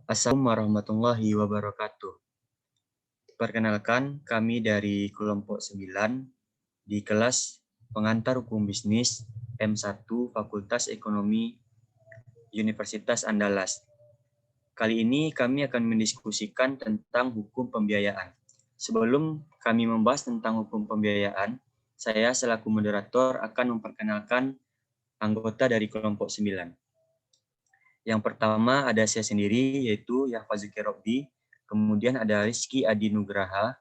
Assalamualaikum warahmatullahi wabarakatuh. Perkenalkan, kami dari kelompok 9 di kelas Pengantar Hukum Bisnis M1 Fakultas Ekonomi Universitas Andalas. Kali ini kami akan mendiskusikan tentang hukum pembiayaan. Sebelum kami membahas tentang hukum pembiayaan, saya selaku moderator akan memperkenalkan anggota dari kelompok 9. Yang pertama ada saya sendiri, yaitu Yahfa Zuki Robbi. Kemudian ada Rizky Adi Nugraha.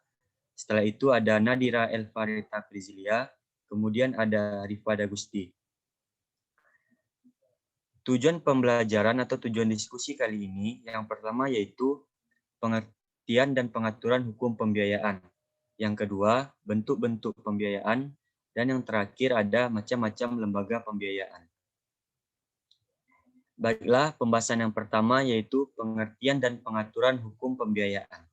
Setelah itu ada Nadira Elfarita Prizilia. Kemudian ada Rifada Gusti. Tujuan pembelajaran atau tujuan diskusi kali ini, yang pertama yaitu pengertian dan pengaturan hukum pembiayaan. Yang kedua, bentuk-bentuk pembiayaan. Dan yang terakhir ada macam-macam lembaga pembiayaan. Baiklah, pembahasan yang pertama yaitu pengertian dan pengaturan hukum pembiayaan.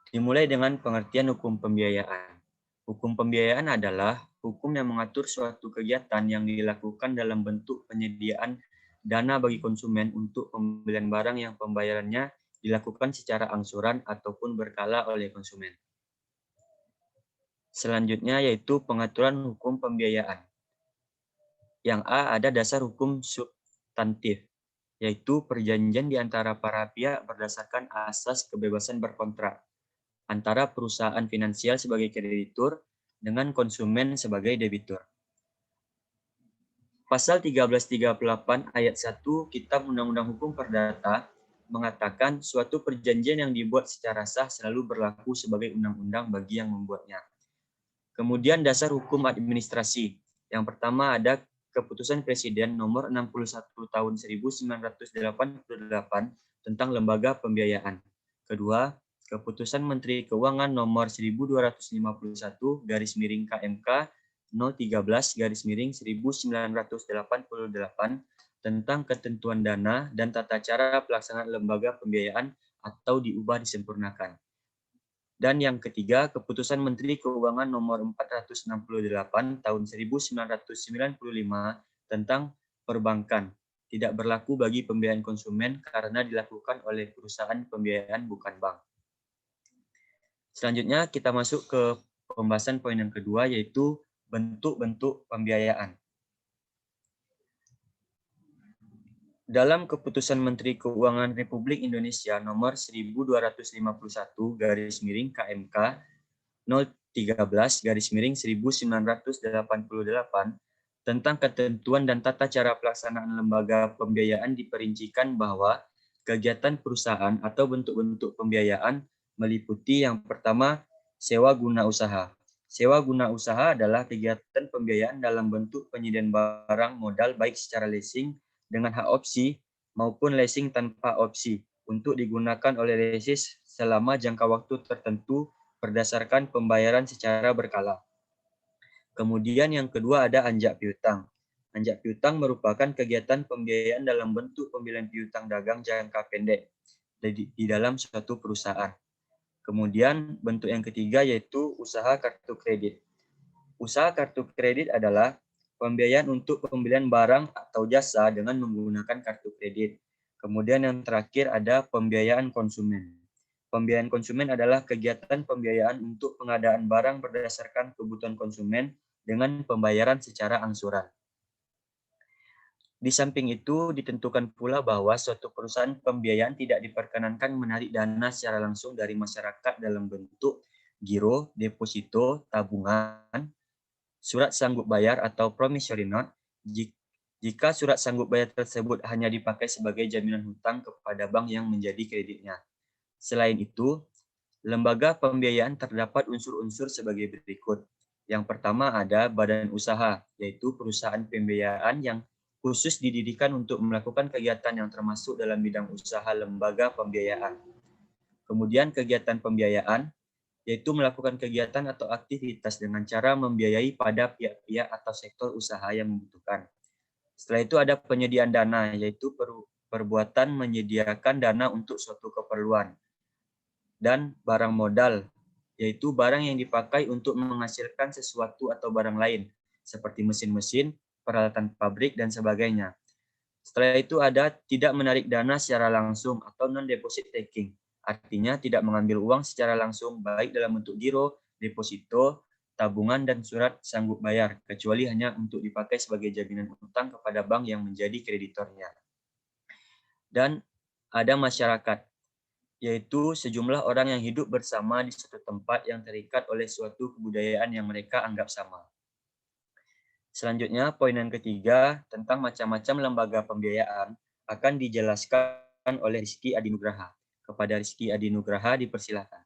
Dimulai dengan pengertian hukum pembiayaan. Hukum pembiayaan adalah hukum yang mengatur suatu kegiatan yang dilakukan dalam bentuk penyediaan dana bagi konsumen untuk pembelian barang yang pembayarannya dilakukan secara angsuran ataupun berkala oleh konsumen. Selanjutnya yaitu pengaturan hukum pembiayaan. Yang A ada dasar hukum substantif, yaitu perjanjian di antara para pihak berdasarkan asas kebebasan berkontrak antara perusahaan finansial sebagai kreditur dengan konsumen sebagai debitur. Pasal 1338 ayat 1 Kitab Undang-Undang Hukum Perdata mengatakan suatu perjanjian yang dibuat secara sah selalu berlaku sebagai undang-undang bagi yang membuatnya. Kemudian dasar hukum administrasi. Yang pertama ada Keputusan Presiden nomor 61 tahun 1988 tentang lembaga pembiayaan. Kedua, Keputusan Menteri Keuangan nomor 1251 _KMK 013 _1988 tentang ketentuan dana dan tata cara pelaksanaan lembaga pembiayaan atau diubah disempurnakan. Dan yang ketiga, Keputusan Menteri Keuangan nomor 468 tahun 1995 tentang perbankan tidak berlaku bagi pembiayaan konsumen karena dilakukan oleh perusahaan pembiayaan bukan bank. Selanjutnya kita masuk ke pembahasan poin yang kedua yaitu bentuk-bentuk pembiayaan. Dalam Keputusan Menteri Keuangan Republik Indonesia nomor 1251 _KMK 013 _1988 tentang ketentuan dan tata cara pelaksanaan lembaga pembiayaan diperincikan bahwa kegiatan perusahaan atau bentuk-bentuk pembiayaan meliputi yang pertama, sewa guna usaha. Sewa guna usaha adalah kegiatan pembiayaan dalam bentuk penyediaan barang modal baik secara leasing dengan hak opsi maupun leasing tanpa opsi untuk digunakan oleh leasis selama jangka waktu tertentu berdasarkan pembayaran secara berkala. Kemudian yang kedua ada anjak piutang. Anjak piutang merupakan kegiatan pembiayaan dalam bentuk pembelian piutang dagang jangka pendek di dalam suatu perusahaan. Kemudian bentuk yang ketiga yaitu usaha kartu kredit. Usaha kartu kredit adalah pembiayaan untuk pembelian barang atau jasa dengan menggunakan kartu kredit. Kemudian yang terakhir ada pembiayaan konsumen. Pembiayaan konsumen adalah kegiatan pembiayaan untuk pengadaan barang berdasarkan kebutuhan konsumen dengan pembayaran secara angsuran. Di samping itu, ditentukan pula bahwa suatu perusahaan pembiayaan tidak diperkenankan menarik dana secara langsung dari masyarakat dalam bentuk giro, deposito, tabungan, surat sanggup bayar atau promissory note jika surat sanggup bayar tersebut hanya dipakai sebagai jaminan hutang kepada bank yang menjadi kreditnya. Selain itu, lembaga pembiayaan terdapat unsur-unsur sebagai berikut. Yang pertama ada badan usaha, yaitu perusahaan pembiayaan yang khusus didirikan untuk melakukan kegiatan yang termasuk dalam bidang usaha lembaga pembiayaan. Kemudian kegiatan pembiayaan, yaitu melakukan kegiatan atau aktivitas dengan cara membiayai pada pihak-pihak atau sektor usaha yang membutuhkan. Setelah itu ada penyediaan dana, yaitu perbuatan menyediakan dana untuk suatu keperluan. Dan barang modal, yaitu barang yang dipakai untuk menghasilkan sesuatu atau barang lain, seperti mesin-mesin, peralatan pabrik, dan sebagainya. Setelah itu ada tidak menarik dana secara langsung atau non-deposit taking. Artinya tidak mengambil uang secara langsung baik dalam bentuk giro, deposito, tabungan, dan surat sanggup bayar, kecuali hanya untuk dipakai sebagai jaminan utang kepada bank yang menjadi kreditornya. Dan ada masyarakat, yaitu sejumlah orang yang hidup bersama di suatu tempat yang terikat oleh suatu kebudayaan yang mereka anggap sama. Selanjutnya, poin yang ketiga tentang macam-macam lembaga pembiayaan akan dijelaskan oleh Rizky Adinugraha. Kepada Rizky Adinugraha dipersilakan.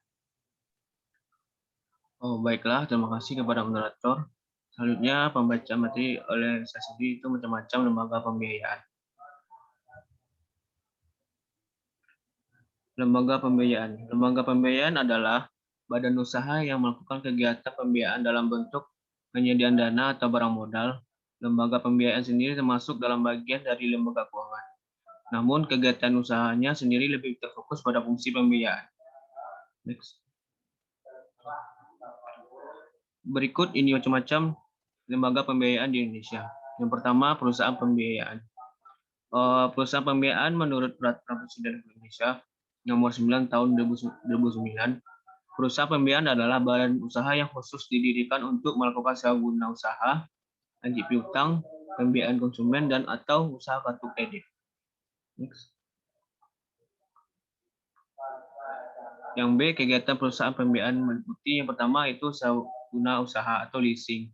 Oh, baiklah, terima kasih kepada moderator. Selanjutnya, pembaca materi oleh saya sendiri itu macam-macam lembaga pembiayaan. Lembaga pembiayaan. Lembaga pembiayaan adalah badan usaha yang melakukan kegiatan pembiayaan dalam bentuk penyediaan dana atau barang modal. Lembaga pembiayaan sendiri termasuk dalam bagian dari lembaga keuangan. Namun, kegiatan usahanya sendiri lebih terfokus pada fungsi pembiayaan. Next. Berikut ini macam-macam lembaga pembiayaan di Indonesia. Yang pertama, perusahaan pembiayaan. Perusahaan pembiayaan menurut Peraturan Presiden Indonesia Nomor 9 Tahun 2009, perusahaan pembiayaan adalah badan usaha yang khusus didirikan untuk melakukan sewa guna usaha, anjing piutang, pembiayaan konsumen, dan atau usaha kartu kredit. Next. Yang B, kegiatan perusahaan pembiayaan meliputi yang pertama itu sewa guna usaha atau leasing.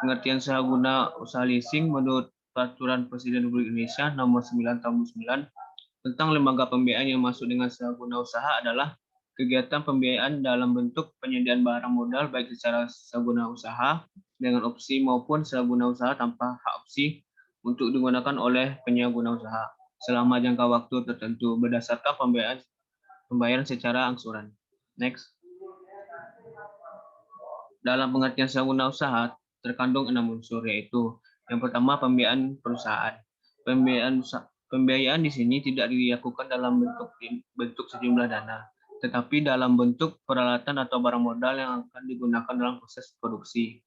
Pengertian sewa guna usaha leasing menurut Peraturan Presiden Republik Indonesia Nomor 9 Tahun 2009 tentang lembaga pembiayaan yang masuk dengan sewa guna usaha adalah kegiatan pembiayaan dalam bentuk penyediaan barang modal baik secara sewa guna usaha dengan opsi maupun sewa guna usaha tanpa hak opsi untuk digunakan oleh penyewa guna usaha selama jangka waktu tertentu berdasarkan pembayaran secara angsuran. Next. Dalam pengertian sewa guna usaha terkandung 6 unsur, yaitu yang pertama pembiayaan perusahaan. Pembiayaan di sini tidak dilakukan dalam bentuk sejumlah dana, tetapi dalam bentuk peralatan atau barang modal yang akan digunakan dalam proses produksi.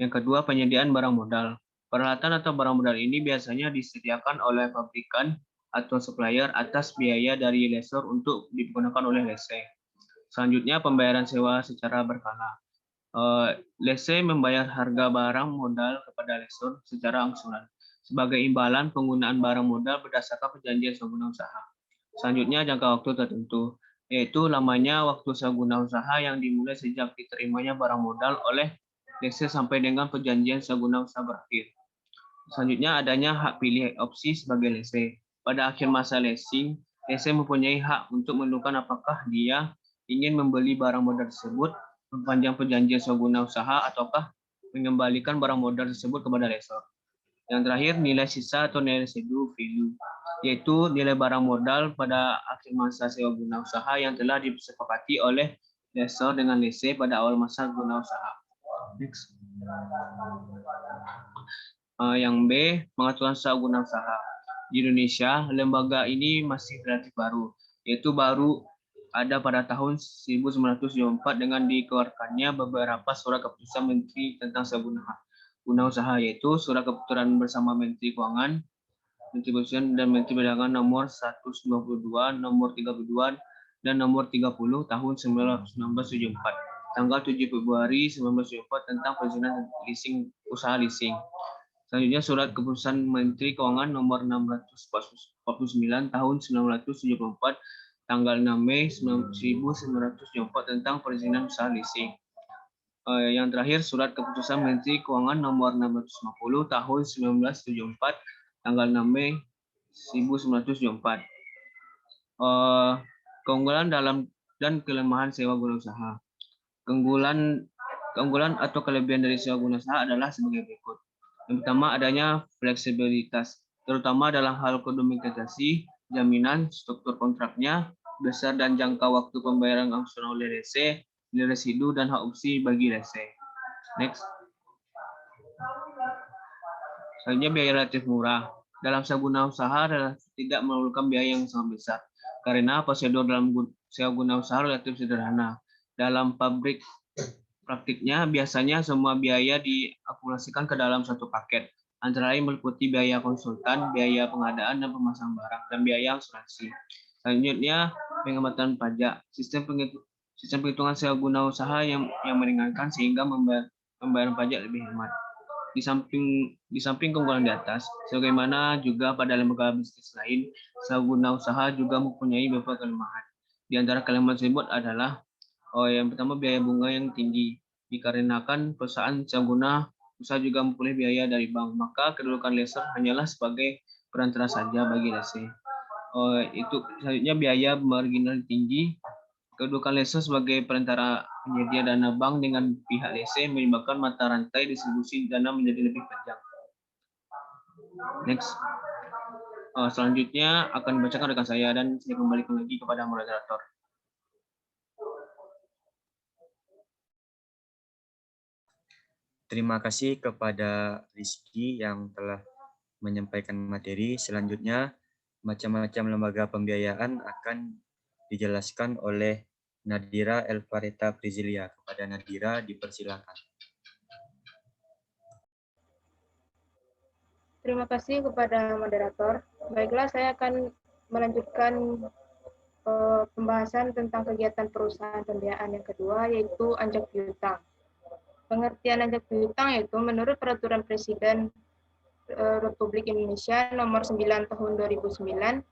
Yang kedua, penyediaan barang modal. Peralatan atau barang modal ini biasanya disediakan oleh pabrikan atau supplier atas biaya dari lessor untuk digunakan oleh lessee. Selanjutnya, pembayaran sewa secara berkala. Lessee membayar harga barang modal kepada lessor secara angsuran sebagai imbalan penggunaan barang modal berdasarkan perjanjian sewa guna usaha. Selanjutnya, jangka waktu tertentu, yaitu lamanya waktu sewa guna usaha yang dimulai sejak diterimanya barang modal oleh lessee sampai dengan perjanjian sewa guna usaha berakhir. Selanjutnya, adanya hak pilih opsi sebagai lessee. Pada akhir masa leasing, lessee mempunyai hak untuk menentukan apakah dia ingin membeli barang modal tersebut, memperpanjang perjanjian sewa guna usaha, ataukah mengembalikan barang modal tersebut kepada lessor. Yang terakhir, nilai sisa atau nilai residu value, yaitu nilai barang modal pada akhir masa sewa guna usaha yang telah disepakati oleh lessor dengan lessee pada awal masa guna usaha. Next. Yang B, pengaturan sewa guna usaha. Di Indonesia, lembaga ini masih relatif baru, yaitu baru ada pada tahun 1974 dengan dikeluarkannya beberapa surat keputusan Menteri tentang sewa guna usaha, yaitu Surat Keputusan Bersama Menteri Keuangan, Menteri Perindustrian, dan Menteri Perdagangan nomor 192, nomor 32, dan nomor 30 tahun 1974, tanggal 7 Februari 1974 tentang perizinan leasing usaha leasing. Selanjutnya, Surat Keputusan Menteri Keuangan nomor 649 tahun 1974 tanggal 6 Mei 1974 tentang perizinan usaha leasing. Yang terakhir, Surat Keputusan Menteri Keuangan nomor 650 tahun 1974 tanggal 6 Mei 1974. Keunggulan dalam dan kelemahan sewa guna usaha. Keunggulan atau kelebihan dari sewa guna usaha adalah sebagai berikut. Yang pertama, adanya fleksibilitas, terutama dalam hal komunikasi, jaminan, struktur kontraknya, besar dan jangka waktu pembayaran angsuran oleh lessee, nilai residu, dan hak opsi bagi lessee. Next. Selanjutnya, biaya relatif murah. Dalam sewa guna usaha tidak memerlukan biaya yang sangat besar, karena prosedur dalam sewa guna usaha relatif sederhana. Dalam praktiknya, biasanya semua biaya diakumulasikan ke dalam satu paket antara lain meliputi biaya konsultan, biaya pengadaan dan pemasangan barang, dan biaya asuransi. Selanjutnya, pengamatan pajak. Sistem perhitungan guna usaha yang meringankan sehingga pembayaran pajak lebih hemat. Di samping keunggulan di atas, sebagaimana juga pada lembaga bisnis lain, guna usaha juga mempunyai beberapa kelemahan. Di antara kelemahan tersebut adalah yang pertama, biaya bunga yang tinggi. Dikarenakan perusahaan guna usaha juga memperoleh biaya dari bank, maka kedudukan lessor hanyalah sebagai perantara saja bagi lessee. Itu selanjutnya biaya marginal tinggi. Kedudukan lessor sebagai perantara penyedia dana bank dengan pihak lessee menyebabkan mata rantai distribusi dana menjadi lebih panjang. Next. Selanjutnya akan dibacakan rekan saya dan saya kembalikan lagi kepada moderator. Terima kasih kepada Rizky yang telah menyampaikan materi. Selanjutnya, macam-macam lembaga pembiayaan akan dijelaskan oleh Nadira Elvareta Prizilia. Kepada Nadira, dipersilakan. Terima kasih kepada moderator. Baiklah, saya akan melanjutkan pembahasan tentang kegiatan perusahaan pembiayaan yang kedua, yaitu anjak piutang. Pengertian anjak piutang yaitu menurut Peraturan Presiden Republik Indonesia Nomor 9 Tahun 2009,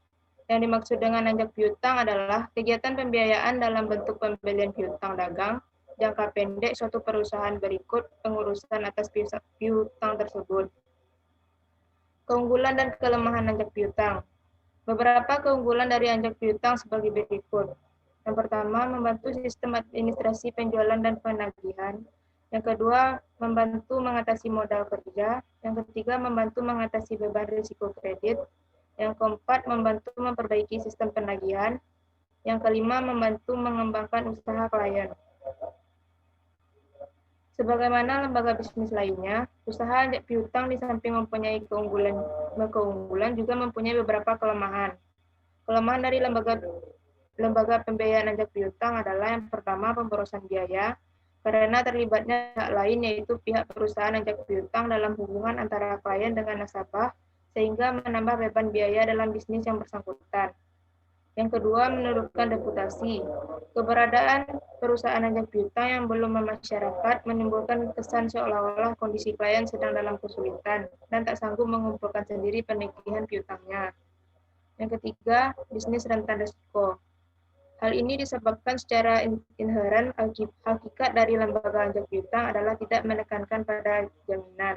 yang dimaksud dengan anjak piutang adalah kegiatan pembiayaan dalam bentuk pembelian piutang dagang jangka pendek suatu perusahaan berikut pengurusan atas piutang tersebut. Keunggulan dan kelemahan anjak piutang. Beberapa keunggulan dari anjak piutang sebagai berikut. Yang pertama, membantu sistem administrasi penjualan dan penagihan. Yang kedua, membantu mengatasi modal kerja. Yang ketiga, membantu mengatasi beban risiko kredit. Yang keempat, membantu memperbaiki sistem penagihan. Yang kelima, membantu mengembangkan usaha klien. Sebagaimana lembaga bisnis lainnya, usaha anjak piutang di samping mempunyai keunggulan juga mempunyai beberapa kelemahan. Kelemahan dari lembaga pembiayaan anjak piutang adalah yang pertama, pemborosan biaya, karena terlibatnya pihak lain yaitu pihak perusahaan anjak piutang dalam hubungan antara klien dengan nasabah, sehingga menambah beban biaya dalam bisnis yang bersangkutan. Yang kedua, menurunkan reputasi. Keberadaan perusahaan anjak piutang yang belum memasyarakat menimbulkan kesan seolah-olah kondisi klien sedang dalam kesulitan dan tak sanggup mengumpulkan sendiri penagihan piutangnya. Yang ketiga, bisnis rentan risiko. Hal ini disebabkan secara inheren hakikat dari lembaga anjak piutang adalah tidak menekankan pada jaminan.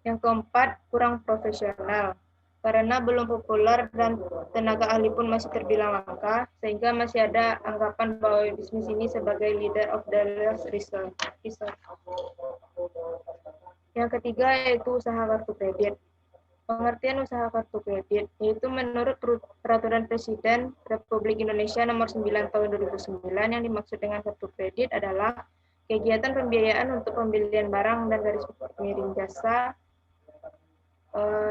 Yang keempat, kurang profesional. Karena belum populer dan tenaga ahli pun masih terbilang langka, sehingga masih ada anggapan bahwa bisnis ini sebagai leader of the last resort. Yang ketiga yaitu usaha kartu kredit. Pengertian usaha kartu kredit yaitu menurut Peraturan Presiden Republik Indonesia Nomor 9 Tahun 2009, yang dimaksud dengan kartu kredit adalah kegiatan pembiayaan untuk pembelian barang dan garis miring jasa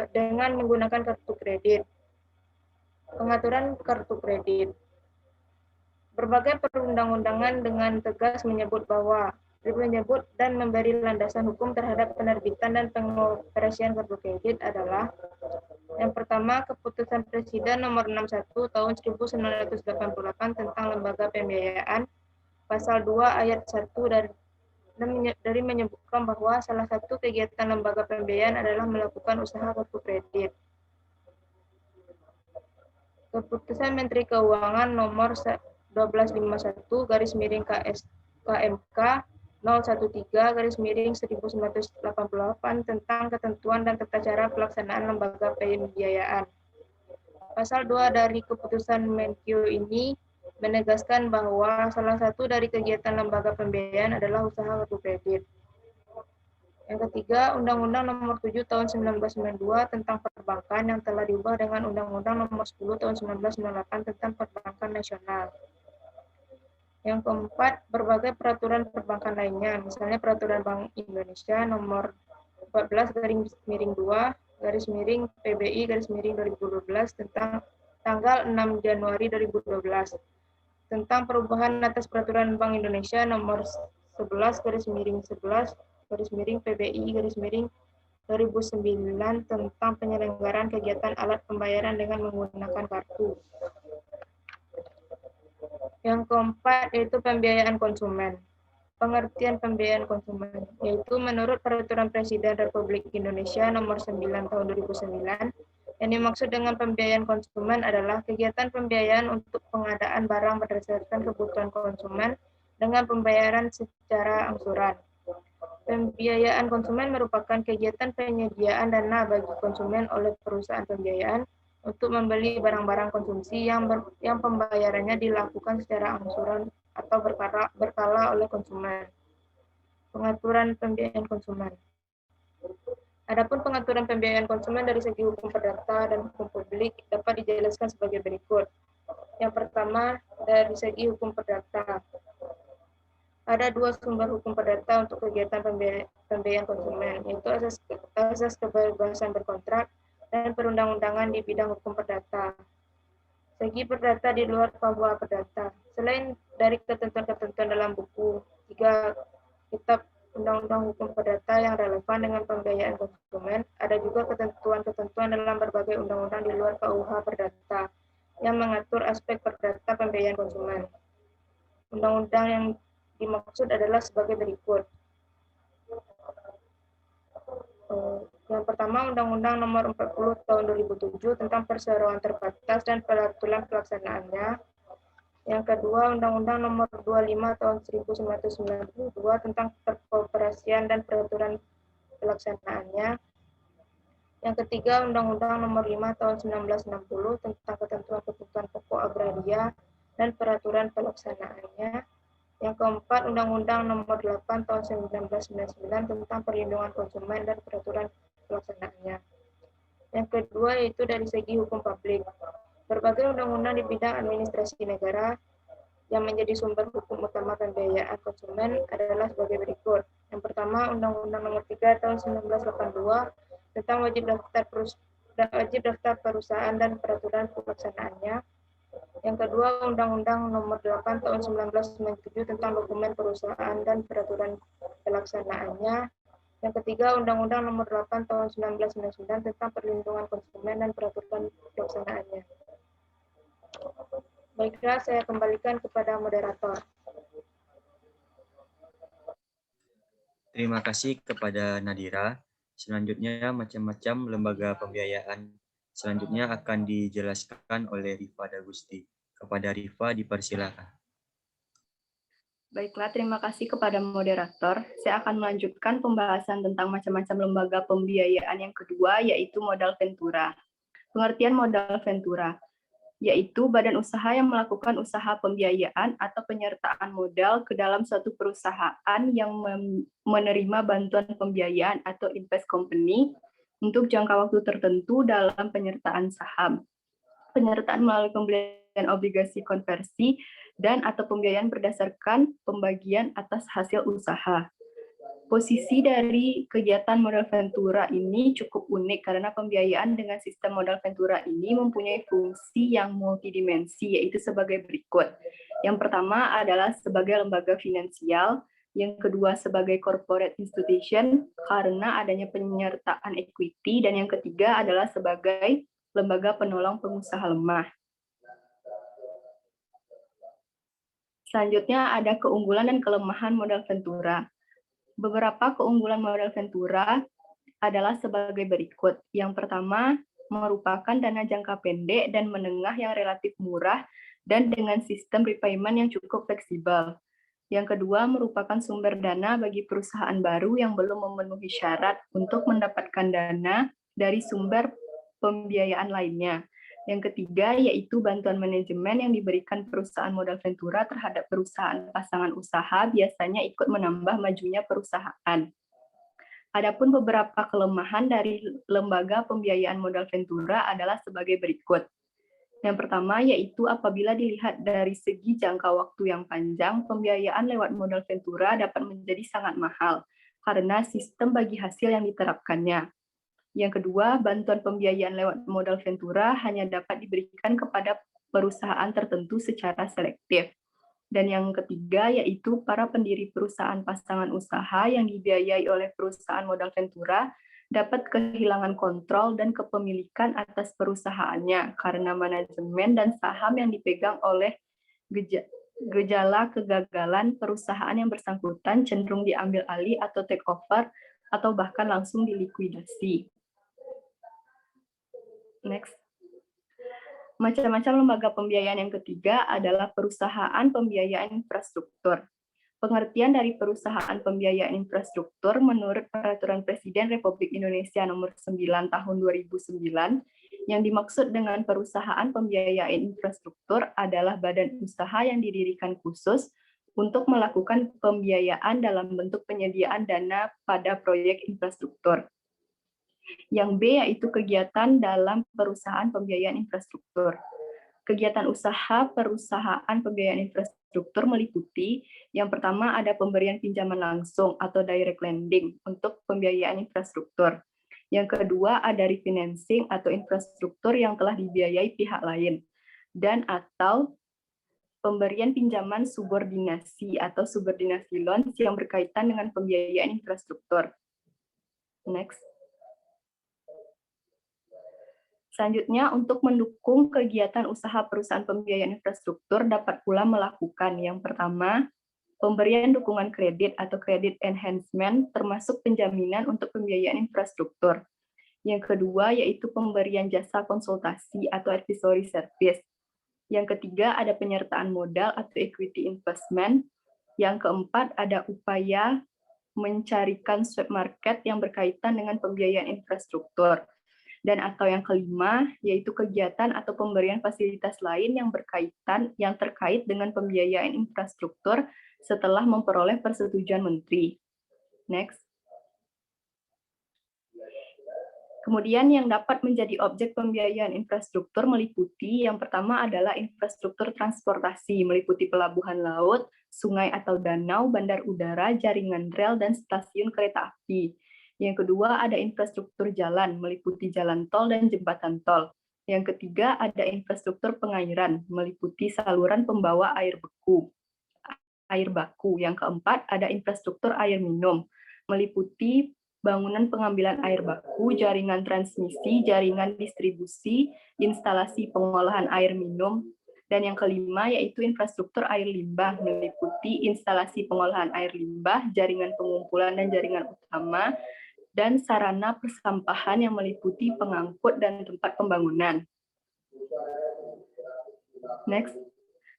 dengan menggunakan kartu kredit. Pengaturan kartu kredit. Berbagai perundang-undangan dengan tegas menyebut dan memberi landasan hukum terhadap penerbitan dan pengoperasian kartu kredit adalah yang pertama, Keputusan Presiden Nomor 61 Tahun 1988 tentang Lembaga Pembiayaan, Pasal 2 Ayat 1 dari menyebutkan bahwa salah satu kegiatan lembaga pembiayaan adalah melakukan usaha kartu kredit. Keputusan Menteri Keuangan Nomor 1251 garis miring KMK 013/1988 tentang ketentuan dan tata cara pelaksanaan lembaga pembiayaan. Pasal 2 dari keputusan Menkyu ini menegaskan bahwa salah satu dari kegiatan lembaga pembiayaan adalah usaha kartu kredit. Yang ketiga, Undang-Undang Nomor 7 Tahun 1992 tentang Perbankan yang telah diubah dengan Undang-Undang Nomor 10 Tahun 1998 tentang Perbankan Nasional. Yang keempat, berbagai peraturan perbankan lainnya, misalnya Peraturan Bank Indonesia Nomor 14/2/PBI/2012 tentang tanggal 6 Januari 2012 tentang perubahan atas Peraturan Bank Indonesia Nomor 11/11/PBI/2012 2009 tentang penyelenggaraan kegiatan alat pembayaran dengan menggunakan kartu. Yang keempat yaitu pembiayaan konsumen. Pengertian pembiayaan konsumen, yaitu menurut Peraturan Presiden Republik Indonesia Nomor 9 Tahun 2009, yang dimaksud dengan pembiayaan konsumen adalah kegiatan pembiayaan untuk pengadaan barang berdasarkan kebutuhan konsumen dengan pembayaran secara angsuran. Pembiayaan konsumen merupakan kegiatan penyediaan dana bagi konsumen oleh perusahaan pembiayaan untuk membeli barang-barang konsumsi yang pembayarannya dilakukan secara angsuran atau berkala oleh konsumen. Pengaturan pembiayaan konsumen. Adapun pengaturan pembiayaan konsumen dari segi hukum perdata dan hukum publik dapat dijelaskan sebagai berikut. Yang pertama, dari segi hukum perdata. Ada dua sumber hukum perdata untuk kegiatan pembiayaan konsumen, yaitu asas kebebasan berkontrak dan perundang-undangan di bidang hukum perdata. Segi perdata di luar KUA perdata. Selain dari ketentuan-ketentuan dalam buku 3 Kitab Undang-Undang Hukum Perdata yang relevan dengan pembiayaan konsumen, ada juga ketentuan-ketentuan dalam berbagai undang-undang di luar KUH perdata yang mengatur aspek perdata pembiayaan konsumen. Undang-undang yang dimaksud adalah sebagai berikut. Yang pertama, Undang-Undang Nomor 40 Tahun 2007 tentang perseroan terbatas dan peraturan pelaksanaannya. Yang kedua, Undang-Undang Nomor 25 Tahun 1992 tentang perkooperasian dan peraturan pelaksanaannya. Yang ketiga, Undang-Undang Nomor 5 Tahun 1960 tentang ketentuan-ketentuan pokok agraria dan peraturan pelaksanaannya. Yang keempat, Undang-Undang Nomor 8 Tahun 1999 tentang perlindungan konsumen dan peraturan pelaksanaannya. Yang kedua yaitu dari segi hukum publik. Berbagai undang-undang di bidang administrasi negara yang menjadi sumber hukum utama pembiayaan konsumen adalah sebagai berikut. Yang pertama, Undang-Undang Nomor 3 Tahun 1982 tentang wajib daftar perusahaan dan peraturan pelaksanaannya. Yang kedua, Undang-Undang Nomor 8 Tahun 1997 tentang dokumen perusahaan dan peraturan pelaksanaannya. Yang ketiga, Undang-Undang Nomor 8 Tahun 1999 tentang perlindungan konsumen dan peraturan pelaksanaannya. Baiklah, saya kembalikan kepada moderator. Terima kasih kepada Nadira. Selanjutnya, macam-macam lembaga pembiayaan selanjutnya akan dijelaskan oleh Rifa Dagusti. Kepada Rifa, dipersilakan. Baiklah, terima kasih kepada moderator. Saya akan melanjutkan pembahasan tentang macam-macam lembaga pembiayaan yang kedua, yaitu modal ventura. Pengertian modal ventura, yaitu badan usaha yang melakukan usaha pembiayaan atau penyertaan modal ke dalam suatu perusahaan yang menerima bantuan pembiayaan atau invest company untuk jangka waktu tertentu dalam penyertaan saham, penyertaan melalui pembelian obligasi konversi, dan atau pembiayaan berdasarkan pembagian atas hasil usaha. Posisi dari kegiatan modal ventura ini cukup unik karena pembiayaan dengan sistem modal ventura ini mempunyai fungsi yang multidimensi, yaitu sebagai berikut. Yang pertama adalah sebagai lembaga finansial, yang kedua sebagai corporate institution karena adanya penyertaan equity, dan yang ketiga adalah sebagai lembaga penolong pengusaha lemah. Selanjutnya ada keunggulan dan kelemahan modal ventura. Beberapa keunggulan modal ventura adalah sebagai berikut. Yang pertama, merupakan dana jangka pendek dan menengah yang relatif murah dan dengan sistem repayment yang cukup fleksibel. Yang kedua, merupakan sumber dana bagi perusahaan baru yang belum memenuhi syarat untuk mendapatkan dana dari sumber pembiayaan lainnya. Yang ketiga, yaitu bantuan manajemen yang diberikan perusahaan modal ventura terhadap perusahaan pasangan usaha biasanya ikut menambah majunya perusahaan. Adapun beberapa kelemahan dari lembaga pembiayaan modal ventura adalah sebagai berikut. Yang pertama, yaitu apabila dilihat dari segi jangka waktu yang panjang, pembiayaan lewat modal ventura dapat menjadi sangat mahal karena sistem bagi hasil yang diterapkannya. Yang kedua, bantuan pembiayaan lewat modal ventura hanya dapat diberikan kepada perusahaan tertentu secara selektif. Dan yang ketiga, yaitu para pendiri perusahaan pasangan usaha yang dibiayai oleh perusahaan modal ventura dapat kehilangan kontrol dan kepemilikan atas perusahaannya karena manajemen dan saham yang dipegang oleh gejala kegagalan perusahaan yang bersangkutan cenderung diambil alih atau take over atau bahkan langsung dilikuidasi. Next. Macam-macam lembaga pembiayaan yang ketiga adalah perusahaan pembiayaan infrastruktur. Pengertian dari perusahaan pembiayaan infrastruktur menurut Peraturan Presiden Republik Indonesia Nomor 9 Tahun 2009, yang dimaksud dengan perusahaan pembiayaan infrastruktur adalah badan usaha yang didirikan khusus untuk melakukan pembiayaan dalam bentuk penyediaan dana pada proyek infrastruktur. Yang B yaitu kegiatan dalam perusahaan pembiayaan infrastruktur. Kegiatan usaha perusahaan pembiayaan infrastruktur meliputi yang pertama ada pemberian pinjaman langsung atau direct lending untuk pembiayaan infrastruktur. Yang kedua ada refinancing atau infrastruktur yang telah dibiayai pihak lain dan atau pemberian pinjaman subordinasi atau subordinasi loans yang berkaitan dengan pembiayaan infrastruktur. Next. Selanjutnya, untuk mendukung kegiatan usaha perusahaan pembiayaan infrastruktur dapat pula melakukan yang pertama, pemberian dukungan kredit atau credit enhancement termasuk penjaminan untuk pembiayaan infrastruktur. Yang kedua, yaitu pemberian jasa konsultasi atau advisory service. Yang ketiga, ada penyertaan modal atau equity investment. Yang keempat, ada upaya mencarikan swap market yang berkaitan dengan pembiayaan infrastruktur. Dan atau yang kelima, yaitu kegiatan atau pemberian fasilitas lain yang terkait dengan pembiayaan infrastruktur setelah memperoleh persetujuan Menteri. Next. Kemudian yang dapat menjadi objek pembiayaan infrastruktur meliputi yang pertama adalah infrastruktur transportasi, meliputi pelabuhan laut, sungai atau danau, bandar udara, jaringan rel, dan stasiun kereta api. Yang kedua ada infrastruktur jalan, meliputi jalan tol dan jembatan tol. Yang ketiga ada infrastruktur pengairan, meliputi saluran pembawa air baku. Yang keempat ada infrastruktur air minum, meliputi bangunan pengambilan air baku, jaringan transmisi, jaringan distribusi, instalasi pengolahan air minum. Dan yang kelima yaitu infrastruktur air limbah, meliputi instalasi pengolahan air limbah, jaringan pengumpulan dan jaringan utama, dan sarana persampahan yang meliputi pengangkut dan tempat pembangunan. Next.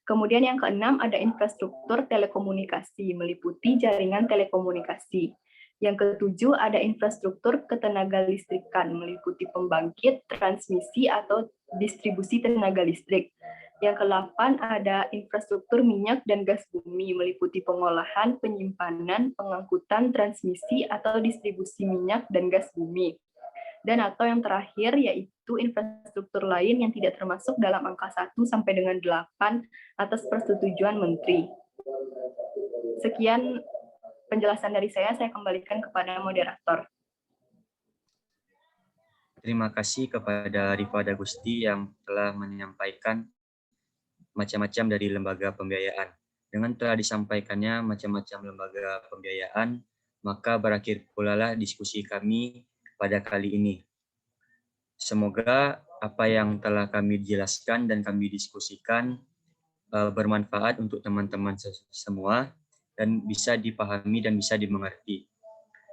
Kemudian yang keenam ada infrastruktur telekomunikasi, meliputi jaringan telekomunikasi. Yang ketujuh ada infrastruktur ketenaga listrikan, meliputi pembangkit, transmisi, atau distribusi tenaga listrik. Yang ke-8 ada infrastruktur minyak dan gas bumi, meliputi pengolahan, penyimpanan, pengangkutan, transmisi, atau distribusi minyak dan gas bumi. Dan atau yang terakhir yaitu infrastruktur lain yang tidak termasuk dalam angka 1 sampai dengan 8 atas persetujuan Menteri. Sekian penjelasan dari saya kembalikan kepada moderator. Terima kasih kepada Rifa Dagusti yang telah menyampaikan macam-macam dari lembaga pembiayaan. Dengan telah disampaikannya macam-macam lembaga pembiayaan, maka berakhir pula lah diskusi kami pada kali ini. Semoga apa yang telah kami jelaskan dan kami diskusikan bermanfaat untuk teman-teman semua dan bisa dipahami dan bisa dimengerti.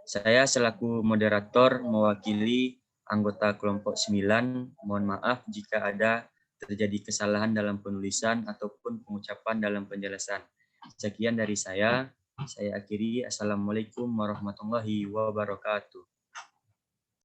Saya selaku moderator mewakili anggota kelompok 9, mohon maaf jika ada terjadi kesalahan dalam penulisan ataupun pengucapan dalam penjelasan. Sekian dari saya akhiri. Assalamualaikum warahmatullahi wabarakatuh.